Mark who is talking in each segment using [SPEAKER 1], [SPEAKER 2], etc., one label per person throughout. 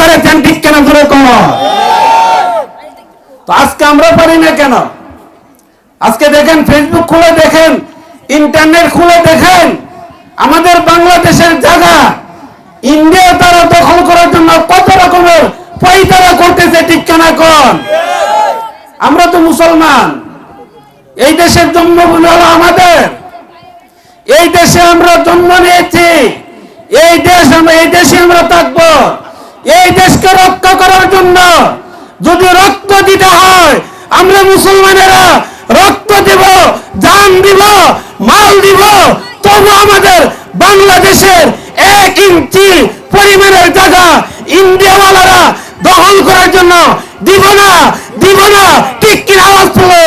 [SPEAKER 1] করেছেন, ঠিক কেন ধরে কম। তো আজকে আমরা পারি না কেন? আজকে দেখেন, ফেসবুক খুলে দেখেন, ইন্টারনেট খুলে দেখেন, আমাদের বাংলাদেশের জায়গা ইন্ডিয়া তারা দখল করার জন্য কত রকমের পয়তারা করতেছে, ঠিক কেনা কোন। আমরা তো মুসলমান, এই দেশের জন্মভূমি হলো আমাদের, এই দেশে আমরা জন্ম নিয়েছি, এই দেশে আমরা থাকবো। এই দেশকে রক্ষা করার জন্য যদি রক্ত দিতে হয়, আমরা মুসলমানেরা রক্ত দিব, জান দিব, মাল দিব, তবু আমাদের বাংলাদেশের 1 ইঞ্চি পরিমাণের জায়গা ইন্ডিয়াওয়ালারা দখল করার জন্য দিব না, দিব না, ঠিক কিনা আওয়াজ তুলো।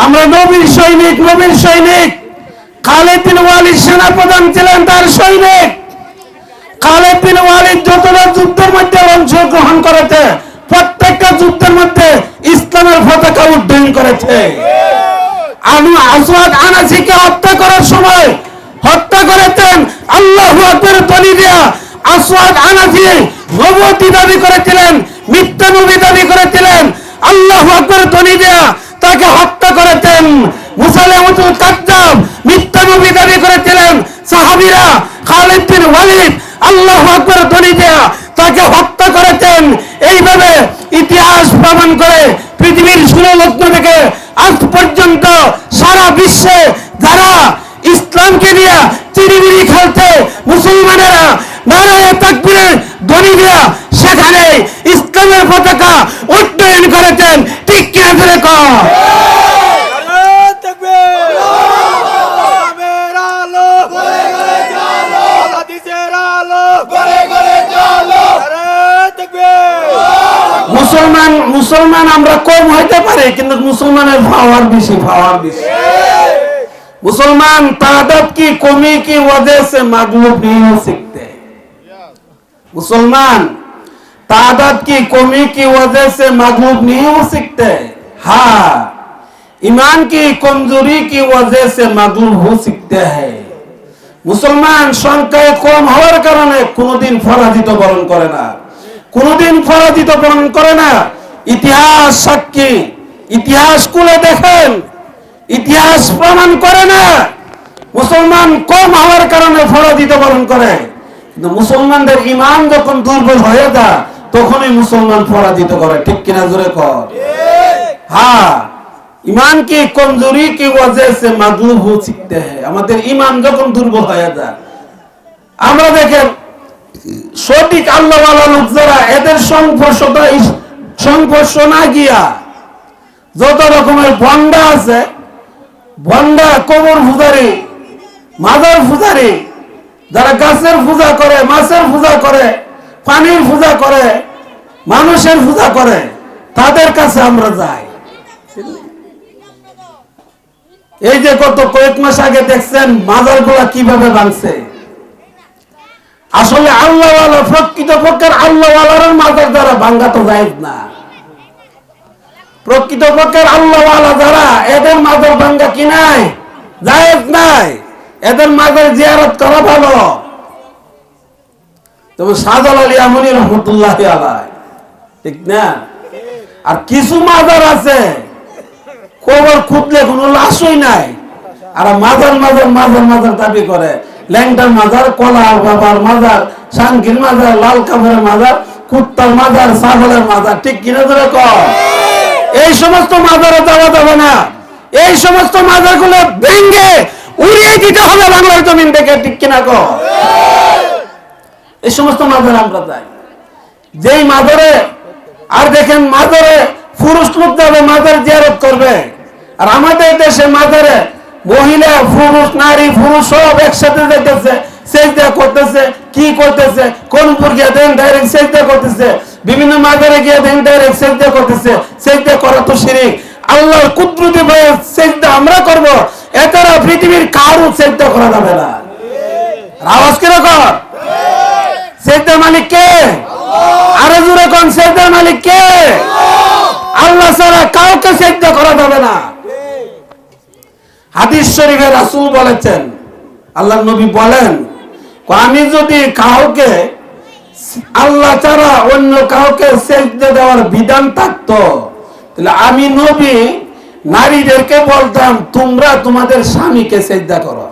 [SPEAKER 1] আমরা নবীর সৈনিক খালিদ বিন ওয়ালিদ সেনাপ্রধান ছিলেন, তার সৈনিক। খালিদ বিন ওয়ালিদ যতটা যুদ্ধের মধ্যে অংশগ্রহণ করেছে, প্রত্যেকটা যুদ্ধের মধ্যে ইসলামের পতাকা উড্ডয়ন করেছে। আসওয়াদ আনাসিকে হত্যা করার সময় হত্যা করেছেন আল্লাহু আকবার ধ্বনি দিয়া। আসওয়াদ আনাসি নবুয়তি দাবি করেছিলেন, মিথ্যা নবী দাবি করেছিলেন, আল্লাহু আকবার ধ্বনি দিয়া তাকে হত্যা করেছেন। মুসাইলামাতুল কাজ্জাব মিথ্যা নবী দাবি করেছিলেন, সাহাবীরা খালিদ বিন ওয়ালিদ আল্লাহু আকবার ধ্বনি দিয়া তাকে হত্যা করেছেন। এইভাবে ইতিহাস প্রমাণ করে পৃথিবীর 16 লগ্ন থেকে আজ পর্যন্ত সারা বিশ্বে যারা ইসলামকে নিয়ে চিরিমিরি খেলতে মুসলমানেরা নারায়ে তাকবীরের ধ্বনি দিয়া সেখানে ইসলামের পতাকা উড্ডয়ন করেছেন, ঠিক কিনা ধরে কর। মুসলমান আমরা কম হইতে পারে, কিন্তু মুসলমানের পাওয়ার বেশি। मुसलमान तादाद की कमी की वजह से मगलूब नहीं हो सकते। मुसलमान तादाद की कमी की वजह से मगलूब नहीं हो सकते। हाँ, ईमान की कमजोरी की वजह से मगलूब हो सकते हैं। मुसलमान संख्याয় কম হওয়ার কারণে কোনদিন পরাজিত বরণ করে না, কোনদিন পরাজিত বরণ করে না। ইতিহাস সাক্ষী, ইতিহাস খুলে দেখেন, ইতিহাস প্রমাণ করে না মুসলমান কম হওয়ার কারণে পরাজিত বরণ করে। কিন্তু মুসলমানদের ঈমান যখন দুর্বল হয়ে যায় তখনই মুসলমান পরাজিত করে, ঠিক কিনা জোরে কর। হ্যাঁ, ईमान की कमजोरी की वजह से मगलूब हो सकते हैं। আমাদের ঈমান যখন দুর্বল হয়ে যায়, আমরা দেখেন সঠিক আল্লাহওয়ালা লোক যারা, এদের সংঘর্ষ না গিয়া যত রকমের ভন্ডা আছে, ভন্ডা, কবর পূজারি, মাজার পূজারি, যারা গাছের পূজা করে, মাছের পূজা করে, পানির পূজা করে, মানুষের পূজা করে, তাদের কাছে আমরা যাই। এই যে গত কয়েক মাস আগে দেখছেন মাজারগুলা কিভাবে ভাঙছে। আসলে আল্লাহওয়ালা, প্রকৃতপক্ষের আল্লাহওয়ালার মাজার দ্বারা ভাঙা তো জায়েজ না। প্রকৃতপক্ষের আল্লাহওয়ালা যারা, এদের মাজার ভাঙা কি নাই, জায়েজ নাই। এদের মাজার জিয়ারত করা ভালো। তবে শাহজালাল আলী আমনী রহমতুল্লাহি আলাইহি, ঠিক না? আর কিছু মাজার আছে কবর খুঁজলে কোনো লাশই নাই, আর মাজার মাজার মাজার মাজার দাবি করে। ল্যাংটার মাজার, কলা বাবার মাজার, শাঙ্কির মাজার, লাল কাপড়ের মাজার, কুত্তার মাজার, ছাগলের মাজার, ঠিক কিনা ধরে কর। এই সমস্ত মাজারে যাওয়া যাবে না। এই সমস্ত মাজারগুলো ভেঙে উড়িয়ে দিতে হবে বাংলার জমিন থেকে, ঠিক কিনা কর। এই সমস্ত মাজারে আমরা যাই, যেই মাজারে, আর দেখেন মাজারে পুরুষ লোক যাবে মাজার জিয়ারত করবে, আর আমাদের দেশে মাজারে মহিলা, পুরুষ, নারী, পুরুষ সব একসাথে যেতেছে, সেজদা করতেছে। কি করতেছে? কোন গিয়ে দেন ডাইরেক্ট সেজদা করতেছে, বিভিন্ন মাজারে গিয়ে দেন ডাইরেক্ট সেজদা করতেছে। সেজদা করা তো শিরক। আল্লাহর কুদরতি ভয়ে সেজদা আমরা করব, এছাড়া পৃথিবীর কারো সেজদা করা যাবে না। আওয়াজ কিরকম? সেজদার মালিক কে? আরো জোরে কোন? সেজদার মালিক কে? আল্লাহ ছাড়া কাউকে সেজদা করা হবে না। হাদিস শরীফে রাসূল বলেছেন, আল্লাহর নবী বলেন, আমি যদি কাউকে আল্লাহ ছাড়া অন্য কাউকে সেজদা দেওয়ার বিধান থাকতো, তাহলে আমি নবী নারীদেরকে বলতাম তোমরা তোমাদের স্বামীকে সেজদা করো।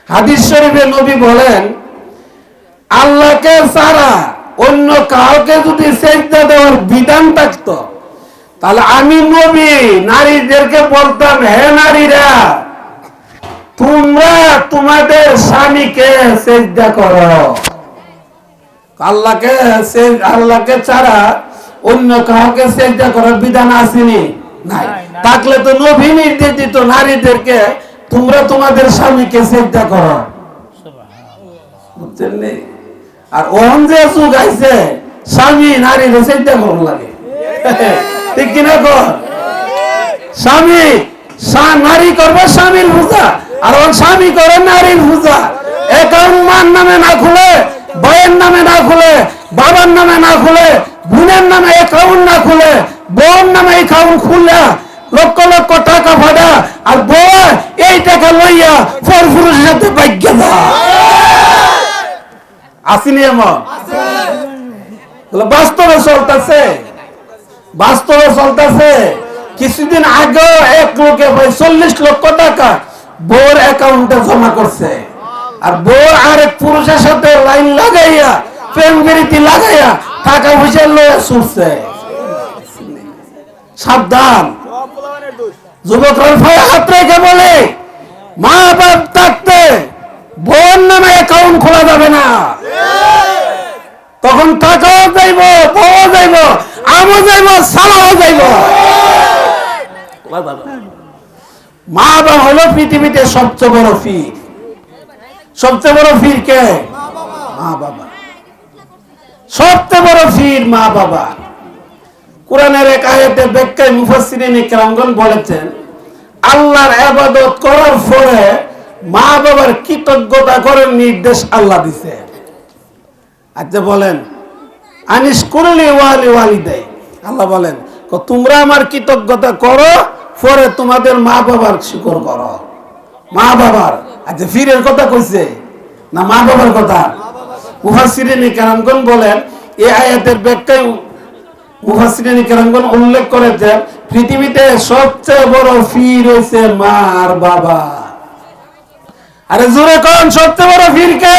[SPEAKER 1] হাদিস শরীফে নবী বলেন, আল্লাহকে ছাড়া অন্য কাউকে যদি সেজদা দেওয়ার বিধান থাকতো, তাহলে আমি নবী নারীদেরকে বলতাম, হে নারীরা তোমরা তোমাদের স্বামীকে সেজদা করো। আল্লাহকে ছাড়া অন্য কাউকে সেজদা করার বিধান আসেনি, নাই। থাকলে তো নবী নির্দেশ দিত নারীদেরকে তোমরা তোমাদের স্বামীকে সেজদা করো, বুঝছেন নি? আর ওহন যে যুগ আইছে স্বামী নারীর সেজদা করতে লাগে, ঠিক কিনা কর? স্বামী নারী করবে স্বামীর পূজা, আর ওর স্বামী করে নারীর পূজা। অ্যাকাউন্ট মার নামে না খুলে, বইয়ের নামে না খুলে, বাবার নামে না খুলে, বোনের নামে অ্যাকাউন্ট না খুলে, বোন নামে অ্যাকাউন্ট খুলে লক্ষ লক্ষ টাকা ফাটা, আর বউ এই টাকা লইয়া পরপুরুষের সাথে ভাগ্য দা আসিনি এমন বাস্তবে চলতেছে, বাস্তবে চলতেছে। কিছুদিন আগে এক লোকে 40 লক্ষ টাকা বউর অ্যাকাউন্টে জমা করছে, আর বউ আরেক পুরুষের সাথে লাইন লাগাইয়া প্রেম প্রীতি লাগাইয়া টাকা পয়সা লয়ে ছুটছে। সাবধান, যুবকরা ভাই হাত রেখে বলে, মা বাপ থাকতে বোন নামে অ্যাকাউন্ট খোলা যাবে না। তখন টাকাও যাইব, বউ যাইব, আমও যাইব, সালাও যাইব। মা বাবা হলো পৃথিবীতে সবচেয়ে বড় ফির। সবচেয়ে বড় ফির কে? মা বাবা। সবচেয়ে বড় ফির মা বাবা। কোরআনের এক আয়াতে ব্যাখ্যায় মুফাসসিরিন ইকরামগণ বলেছেন, আল্লাহর ইবাদত করার পরে মা বাবার কৃতজ্ঞতা করার নির্দেশ আল্লাহ দিয়েছে। আচ্ছা বলেন, আনিশকুরলি ওয়ালি ওয়ালিদাই, আল্লাহ বলেন তোমরা আমার কৃতজ্ঞতা করো, পরে তোমাদের মা বাবার শুকর করো। মা বাবার, আচ্ছা ফিরের কথা কইছে না মা বাবার কথা? মুফাসসিরিন ইকরামগণ বলেন, এই আয়াতের ব্যাখ্যায় মুফাসসিরিন ইকরামগণ উল্লেখ করেছেন, পৃথিবীতে সবচেয়ে বড় ফির হইছে মা আর বাবা। আরে জোরে কোন সবচেয়ে বড় ফির কে?